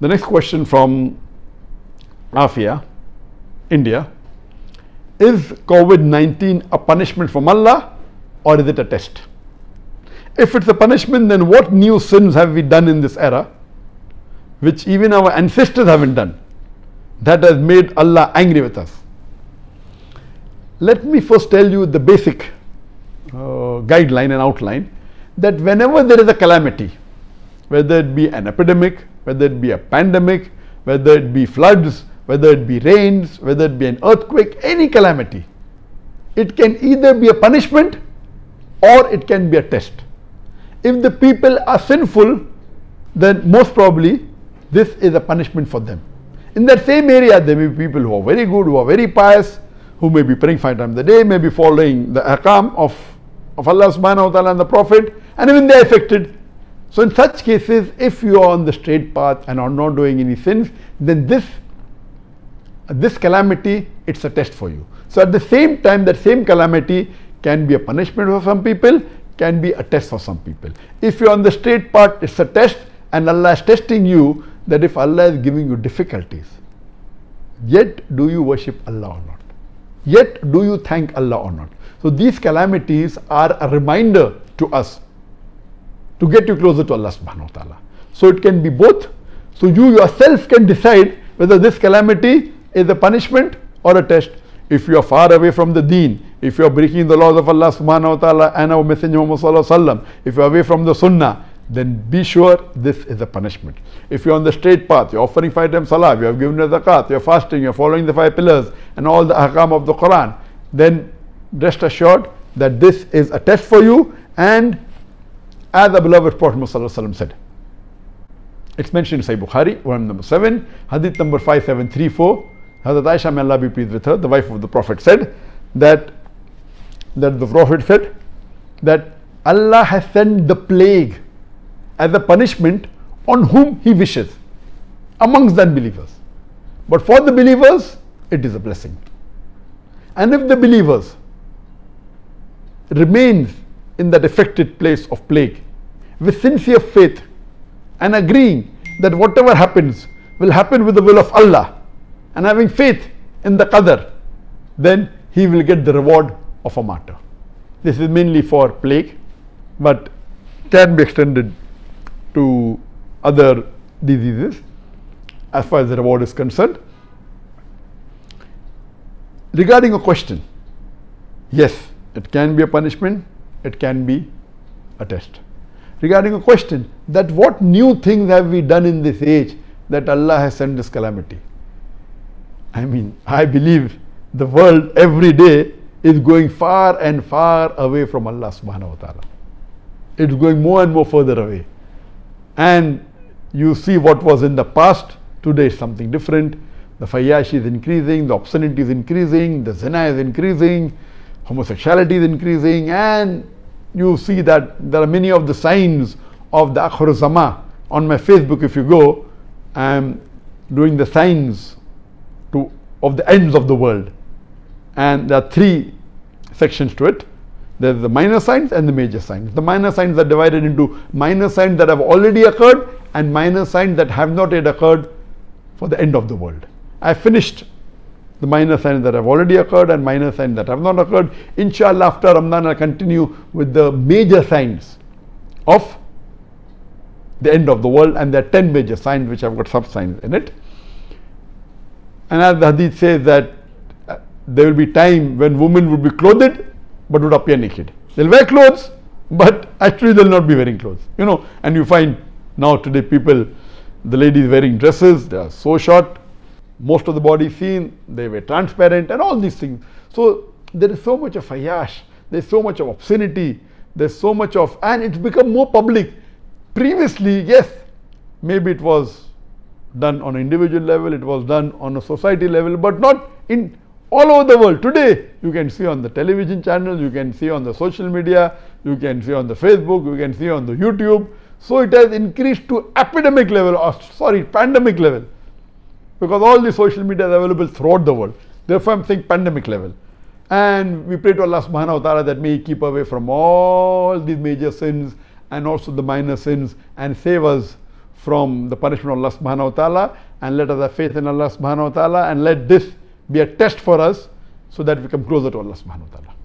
The next question from Afia, India. Is COVID-19 a punishment from Allah or is it a test? If it's a punishment, then what new sins have we done in this era which even our ancestors haven't done, that has made Allah angry with us? Let me first tell you the basic guideline and outline, that whenever there is a calamity, whether it be an epidemic, whether it be a pandemic, whether it be floods, whether it be rains, whether it be an earthquake, any calamity, it can either be a punishment or it can be a test. If the people are sinful, then most probably this is a punishment for them. In that same area, there may be people who are very good, who are very pious, who may be praying 5 times a day, may be following the ahkam of Allah subhanahu wa ta'ala and the Prophet, and even they are affected. So in such cases, if you are on the straight path and are not doing any sins, then this calamity, it's a test for you. So at the same time, that same calamity can be a punishment for some people, can be a test for some people. If you are on the straight path, it's a test, and Allah is testing you, that if Allah is giving you difficulties, yet do you worship Allah or not? Yet do you thank Allah or not? So these calamities are a reminder to us to get you closer to Allah subhanahu wa ta'ala. So it can be both. So you yourself can decide whether this calamity is a punishment or a test. If you are far away from the deen, if you are breaking the laws of Allah subhanahu wa ta'ala and our Messenger Muhammad sallallahu alaihi wasallam, if you are away from the sunnah, then be sure this is a punishment. If you are on the straight path, you are offering 5 times salah, you have given the zakat, you are fasting, you are following the 5 pillars and all the ahkam of the Quran, then rest assured that this is a test for you. And as the beloved Prophet Muhammad said, it's mentioned in Sahih Bukhari, volume number 7, hadith number 5734. Hazrat Aisha, may Allah be pleased with her, the wife of the Prophet, said that the Prophet said that Allah has sent the plague as a punishment on whom He wishes amongst the unbelievers. But for the believers, it is a blessing. And if the believers remain in that affected place of plague with sincere faith and agreeing that whatever happens will happen with the will of Allah, and having faith in the qadr, then he will get the reward of a martyr. This is mainly for plague, but can be extended to other diseases as far as the reward is concerned. Regarding a question, yes, it can be a punishment, it can be a test. Regarding a question, that what new things have we done in this age that Allah has sent this calamity? I mean, I believe the world every day is going far and far away from Allah subhanahu wa ta'ala. It's going more and more further away. And you see what was in the past, today is something different. The fayashi is increasing, the obscenity is increasing, the zina is increasing, homosexuality is increasing, and you see that there are many of the signs of the Akhir Zaman. On my Facebook, if you go, I am doing the signs of the ends of the world, and there are 3 sections to it. There is the minor signs and the major signs. The minor signs are divided into minor signs that have already occurred and minor signs that have not yet occurred for the end of the world. I finished the minor signs that have already occurred and minor signs that have not occurred. Inshallah, after Ramadan, I'll continue with the major signs of the end of the world, and there are 10 major signs which have got sub signs in it. And as the hadith says that there will be time when women would be clothed but would appear naked. They'll wear clothes, but actually they'll not be wearing clothes. You know, and you find now today people, the ladies wearing dresses, they are so short, most of the body is seen, they were transparent and all these things. So there is so much of fayash, there's so much of obscenity, there's so much of, and it's become more public. Previously, yes, maybe it was done on an individual level, it was done on a society level, but not in all over the world. Today, you can see on the television channels, you can see on the social media, you can see on the Facebook, you can see on the YouTube. So it has increased to epidemic level, or sorry, pandemic level, because all the social media is available throughout the world. Therefore, I'm saying pandemic level. And we pray to Allah subhanahu wa ta'ala that may He keep away from all these major sins and also the minor sins, and save us from the punishment of Allah subhanahu wa ta'ala, and let us have faith in Allah subhanahu wa ta'ala, and let this be a test for us so that we come closer to Allah subhanahu wa ta'ala.